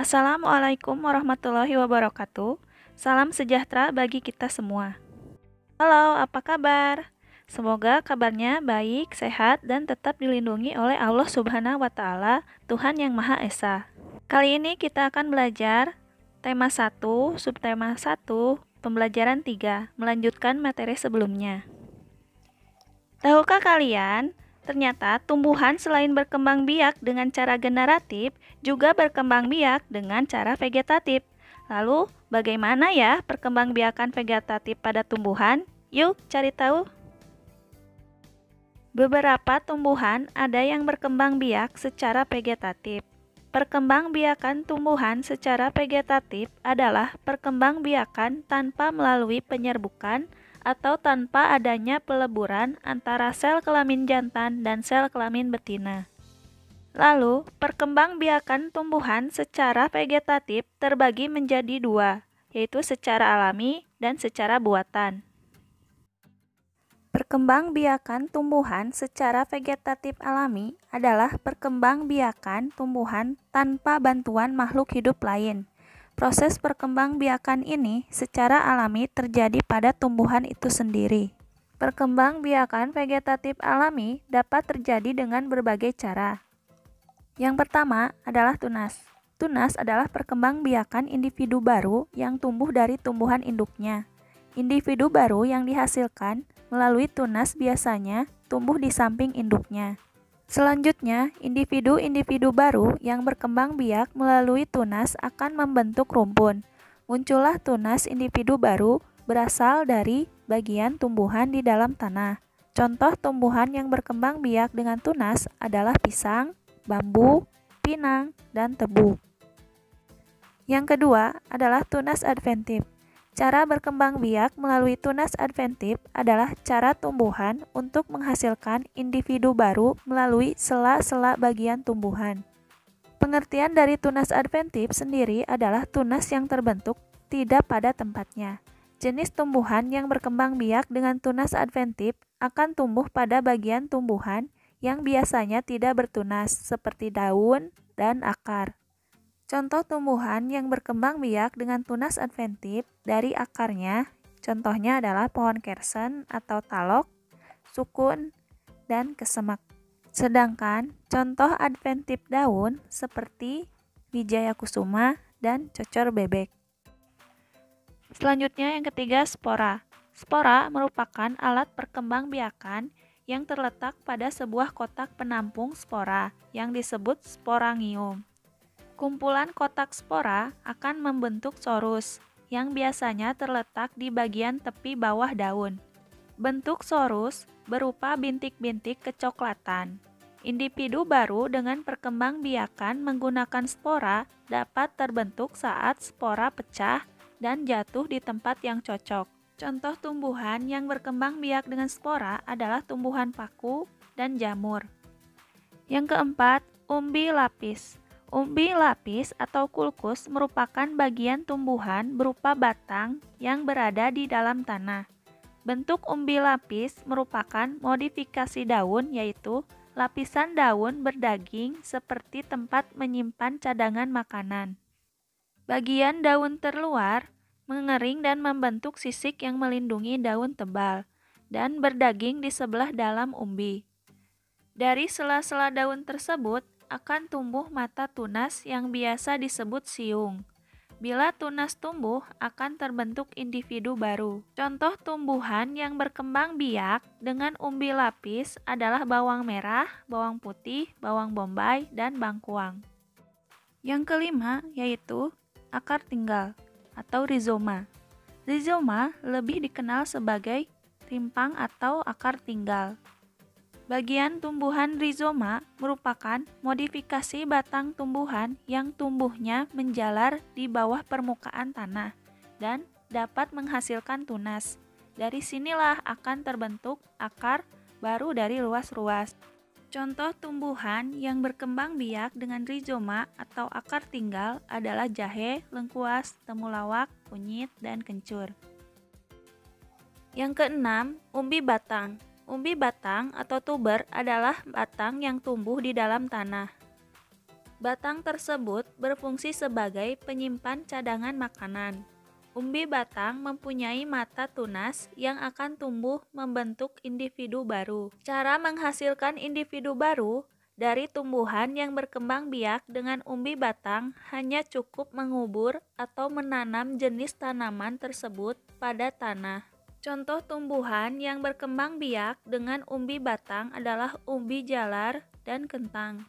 Assalamualaikum warahmatullahi wabarakatuh. Salam sejahtera bagi kita semua. Halo, apa kabar? Semoga kabarnya baik, sehat, dan tetap dilindungi oleh Allah Subhanahu wa Ta'ala, Tuhan yang Maha Esa. Kali ini kita akan belajar tema 1, subtema 1, pembelajaran 3, melanjutkan materi sebelumnya. Tahukah kalian, ternyata tumbuhan selain berkembang biak dengan cara generatif, juga berkembang biak dengan cara vegetatif. Lalu, bagaimana ya perkembangbiakan vegetatif pada tumbuhan? Yuk, cari tahu. Beberapa tumbuhan ada yang berkembang biak secara vegetatif. Perkembangbiakan tumbuhan secara vegetatif adalah perkembangbiakan tanpa melalui penyerbukan atau tanpa adanya peleburan antara sel kelamin jantan dan sel kelamin betina. Lalu, perkembangbiakan tumbuhan secara vegetatif terbagi menjadi dua, yaitu secara alami dan secara buatan. Perkembangbiakan tumbuhan secara vegetatif alami adalah perkembangbiakan tumbuhan tanpa bantuan makhluk hidup lain. Proses perkembangbiakan ini secara alami terjadi pada tumbuhan itu sendiri. Perkembangbiakan vegetatif alami dapat terjadi dengan berbagai cara. Yang pertama adalah tunas. Tunas adalah perkembangbiakan individu baru yang tumbuh dari tumbuhan induknya. Individu baru yang dihasilkan melalui tunas biasanya tumbuh di samping induknya. Selanjutnya, individu-individu baru yang berkembang biak melalui tunas akan membentuk rumpun. Muncullah tunas individu baru berasal dari bagian tumbuhan di dalam tanah. Contoh tumbuhan yang berkembang biak dengan tunas adalah pisang, bambu, pinang, dan tebu. Yang kedua adalah tunas adventif. Cara berkembang biak melalui tunas adventif adalah cara tumbuhan untuk menghasilkan individu baru melalui sela-sela bagian tumbuhan. Pengertian dari tunas adventif sendiri adalah tunas yang terbentuk tidak pada tempatnya. Jenis tumbuhan yang berkembang biak dengan tunas adventif akan tumbuh pada bagian tumbuhan yang biasanya tidak bertunas, seperti daun dan akar. Contoh tumbuhan yang berkembang biak dengan tunas adventif dari akarnya, contohnya adalah pohon kersen atau talok, sukun, dan kesemek. Sedangkan contoh adventif daun seperti Wijaya kusuma dan cocor bebek. Selanjutnya yang ketiga, spora. Spora merupakan alat perkembangbiakan yang terletak pada sebuah kotak penampung spora yang disebut sporangium. Kumpulan kotak spora akan membentuk sorus, yang biasanya terletak di bagian tepi bawah daun. Bentuk sorus berupa bintik-bintik kecoklatan. Individu baru dengan perkembangbiakan menggunakan spora dapat terbentuk saat spora pecah dan jatuh di tempat yang cocok. Contoh tumbuhan yang berkembang biak dengan spora adalah tumbuhan paku dan jamur. Yang keempat, umbi lapis. Umbi lapis atau kulkus merupakan bagian tumbuhan berupa batang yang berada di dalam tanah. Bentuk umbi lapis merupakan modifikasi daun, yaitu lapisan daun berdaging seperti tempat menyimpan cadangan makanan. Bagian daun terluar mengering dan membentuk sisik yang melindungi daun tebal dan berdaging di sebelah dalam umbi. Dari sela-sela daun tersebut akan tumbuh mata tunas yang biasa disebut siung. Bila tunas tumbuh, akan terbentuk individu baru. Contoh tumbuhan yang berkembang biak dengan umbi lapis adalah bawang merah, bawang putih, bawang bombay, dan bangkuang. Yang kelima yaitu akar tinggal atau rizoma. Rizoma lebih dikenal sebagai rimpang atau akar tinggal. Bagian tumbuhan rizoma merupakan modifikasi batang tumbuhan yang tumbuhnya menjalar di bawah permukaan tanah dan dapat menghasilkan tunas. Dari sinilah akan terbentuk akar baru dari ruas-ruas. Contoh tumbuhan yang berkembang biak dengan rizoma atau akar tinggal adalah jahe, lengkuas, temulawak, kunyit, dan kencur. Yang keenam, umbi batang. Umbi batang atau tuber adalah batang yang tumbuh di dalam tanah. Batang tersebut berfungsi sebagai penyimpan cadangan makanan. Umbi batang mempunyai mata tunas yang akan tumbuh membentuk individu baru. Cara menghasilkan individu baru dari tumbuhan yang berkembang biak dengan umbi batang hanya cukup mengubur atau menanam jenis tanaman tersebut pada tanah. Contoh tumbuhan yang berkembang biak dengan umbi batang adalah umbi jalar dan kentang.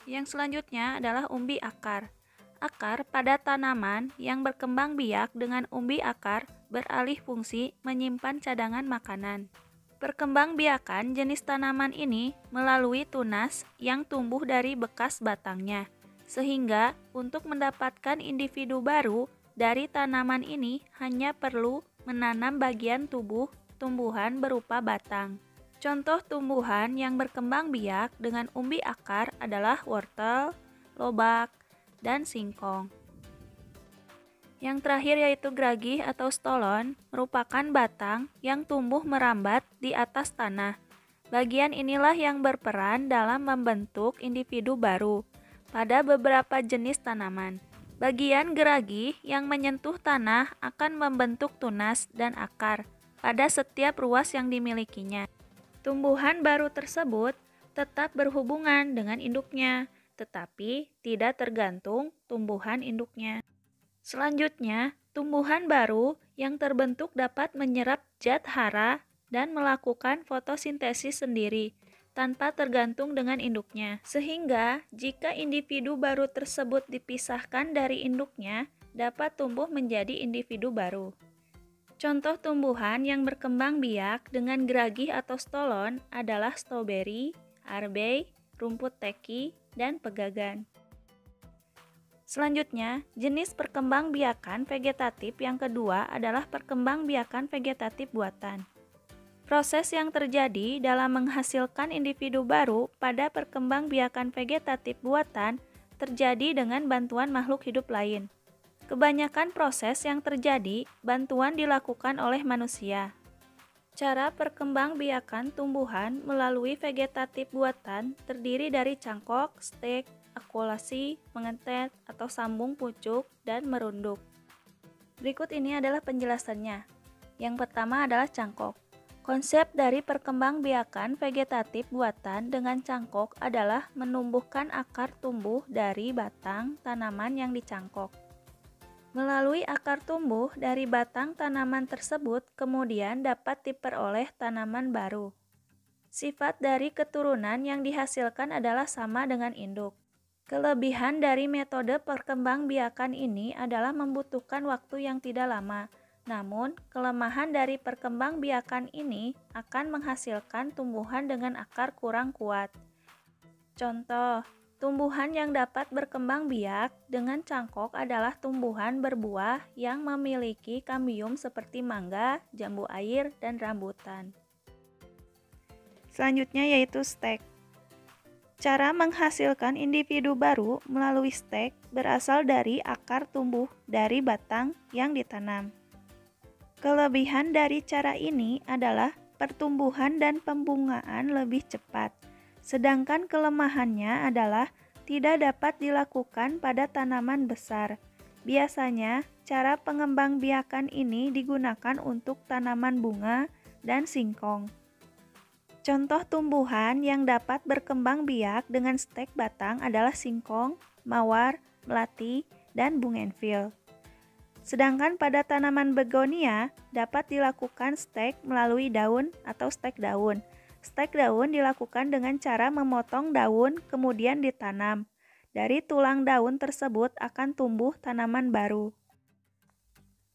Yang selanjutnya adalah umbi akar. Akar pada tanaman yang berkembang biak dengan umbi akar beralih fungsi menyimpan cadangan makanan. Perkembangbiakan jenis tanaman ini melalui tunas yang tumbuh dari bekas batangnya, sehingga untuk mendapatkan individu baru dari tanaman ini hanya perlu menanam bagian tubuh tumbuhan berupa batang. Contoh tumbuhan yang berkembang biak dengan umbi akar adalah wortel, lobak, dan singkong. Yang terakhir yaitu geragih atau stolon, merupakan batang yang tumbuh merambat di atas tanah. Bagian inilah yang berperan dalam membentuk individu baru pada beberapa jenis tanaman. Bagian geragih yang menyentuh tanah akan membentuk tunas dan akar pada setiap ruas yang dimilikinya. Tumbuhan baru tersebut tetap berhubungan dengan induknya, tetapi tidak tergantung tumbuhan induknya. Selanjutnya, tumbuhan baru yang terbentuk dapat menyerap zat hara dan melakukan fotosintesis sendiri tanpa tergantung dengan induknya. Sehingga, jika individu baru tersebut dipisahkan dari induknya, dapat tumbuh menjadi individu baru. Contoh tumbuhan yang berkembang biak dengan geragih atau stolon adalah stroberi, arbei, rumput teki, dan pegagan. Selanjutnya, jenis perkembangbiakan vegetatif yang kedua adalah perkembangbiakan vegetatif buatan. Proses yang terjadi dalam menghasilkan individu baru pada perkembangbiakan vegetatif buatan terjadi dengan bantuan makhluk hidup lain. Kebanyakan proses yang terjadi bantuan dilakukan oleh manusia. Cara perkembangbiakan tumbuhan melalui vegetatif buatan terdiri dari cangkok, stek, akulasi, mengentet, atau sambung pucuk, dan merunduk. Berikut ini adalah penjelasannya. Yang pertama adalah cangkok. Konsep dari perkembangbiakan vegetatif buatan dengan cangkok adalah menumbuhkan akar tumbuh dari batang tanaman yang dicangkok. Melalui akar tumbuh dari batang tanaman tersebut, kemudian dapat diperoleh tanaman baru. Sifat dari keturunan yang dihasilkan adalah sama dengan induk. Kelebihan dari metode perkembangbiakan ini adalah membutuhkan waktu yang tidak lama. Namun, kelemahan dari perkembangbiakan ini akan menghasilkan tumbuhan dengan akar kurang kuat. Contoh, tumbuhan yang dapat berkembang biak dengan cangkok adalah tumbuhan berbuah yang memiliki kambium seperti mangga, jambu air, dan rambutan. Selanjutnya yaitu stek. Cara menghasilkan individu baru melalui stek berasal dari akar tumbuh dari batang yang ditanam. Kelebihan dari cara ini adalah pertumbuhan dan pembungaan lebih cepat. Sedangkan kelemahannya adalah tidak dapat dilakukan pada tanaman besar. Biasanya, cara pengembangbiakan ini digunakan untuk tanaman bunga dan singkong. Contoh tumbuhan yang dapat berkembang biak dengan stek batang adalah singkong, mawar, melati, dan bougainville. Sedangkan pada tanaman begonia dapat dilakukan stek melalui daun atau stek daun. Stek daun dilakukan dengan cara memotong daun kemudian ditanam. Dari tulang daun tersebut akan tumbuh tanaman baru.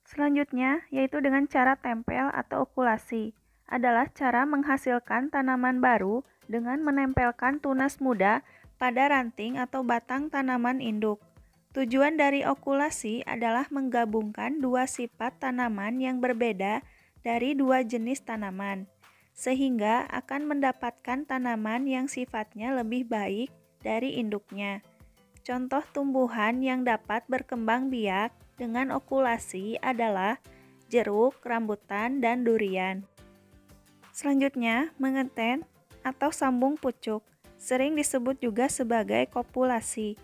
Selanjutnya yaitu dengan cara tempel atau okulasi. Adalah cara menghasilkan tanaman baru dengan menempelkan tunas muda pada ranting atau batang tanaman induk. Tujuan dari okulasi adalah menggabungkan dua sifat tanaman yang berbeda dari dua jenis tanaman, sehingga akan mendapatkan tanaman yang sifatnya lebih baik dari induknya. Contoh tumbuhan yang dapat berkembang biak dengan okulasi adalah jeruk, rambutan, dan durian. Selanjutnya, mengentet atau sambung pucuk. sering disebut juga sebagai kopulasi.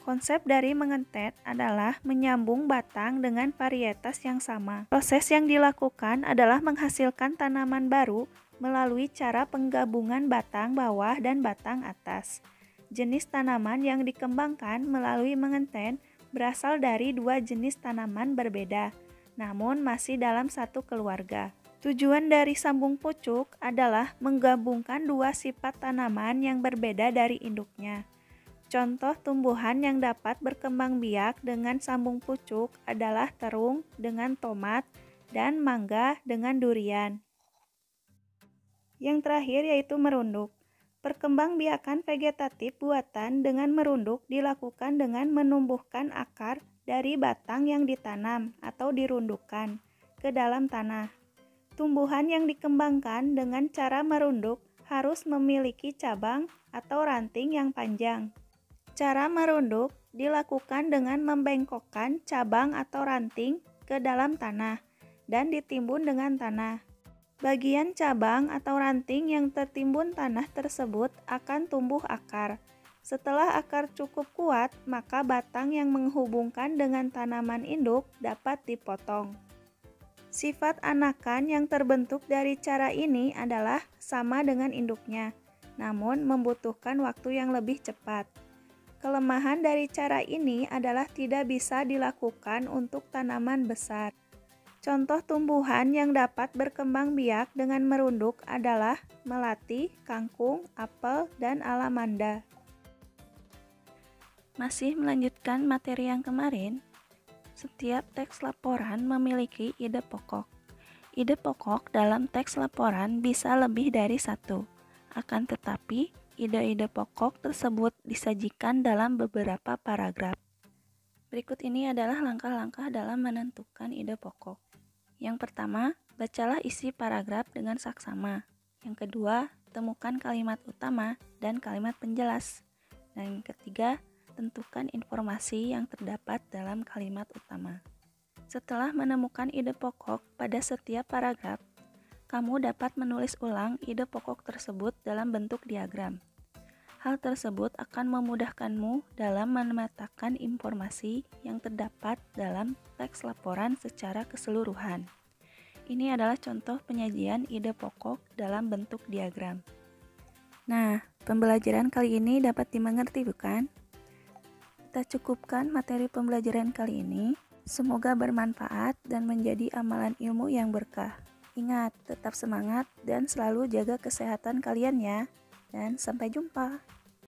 Konsep dari mengentet adalah menyambung batang dengan varietas yang sama. Proses yang dilakukan adalah menghasilkan tanaman baru melalui cara penggabungan batang bawah dan batang atas. Jenis tanaman yang dikembangkan melalui mengentet berasal dari dua jenis tanaman berbeda, namun masih dalam satu keluarga. Tujuan dari sambung pucuk adalah menggabungkan dua sifat tanaman yang berbeda dari induknya. Contoh tumbuhan yang dapat berkembang biak dengan sambung pucuk adalah terung dengan tomat dan mangga dengan durian. Yang terakhir yaitu merunduk. Perkembangbiakan vegetatif buatan dengan merunduk dilakukan dengan menumbuhkan akar dari batang yang ditanam atau dirundukkan ke dalam tanah. Tumbuhan yang dikembangkan dengan cara merunduk harus memiliki cabang atau ranting yang panjang. Cara merunduk dilakukan dengan membengkokkan cabang atau ranting ke dalam tanah dan ditimbun dengan tanah. Bagian cabang atau ranting yang tertimbun tanah tersebut akan tumbuh akar. Setelah akar cukup kuat, maka batang yang menghubungkan dengan tanaman induk dapat dipotong. Sifat anakan yang terbentuk dari cara ini adalah sama dengan induknya, namun membutuhkan waktu yang lebih cepat. Kelemahan dari cara ini adalah tidak bisa dilakukan untuk tanaman besar. Contoh tumbuhan yang dapat berkembang biak dengan merunduk adalah melati, kangkung, apel, dan alamanda. Masih melanjutkan materi yang kemarin, setiap teks laporan memiliki ide pokok. Ide pokok dalam teks laporan bisa lebih dari satu, akan tetapi ide-ide pokok tersebut disajikan dalam beberapa paragraf. Berikut ini adalah langkah-langkah dalam menentukan ide pokok. Yang pertama, bacalah isi paragraf dengan saksama. Yang kedua, temukan kalimat utama dan kalimat penjelas. Dan yang ketiga, tentukan informasi yang terdapat dalam kalimat utama. Setelah menemukan ide pokok pada setiap paragraf, kamu dapat menulis ulang ide pokok tersebut dalam bentuk diagram. Hal tersebut akan memudahkanmu dalam memetakan informasi yang terdapat dalam teks laporan secara keseluruhan. Ini adalah contoh penyajian ide pokok dalam bentuk diagram. Nah, pembelajaran kali ini dapat dimengerti, bukan? Kita cukupkan materi pembelajaran kali ini. Semoga bermanfaat dan menjadi amalan ilmu yang berkah. Ingat, tetap semangat dan selalu jaga kesehatan kalian ya. Dan sampai jumpa.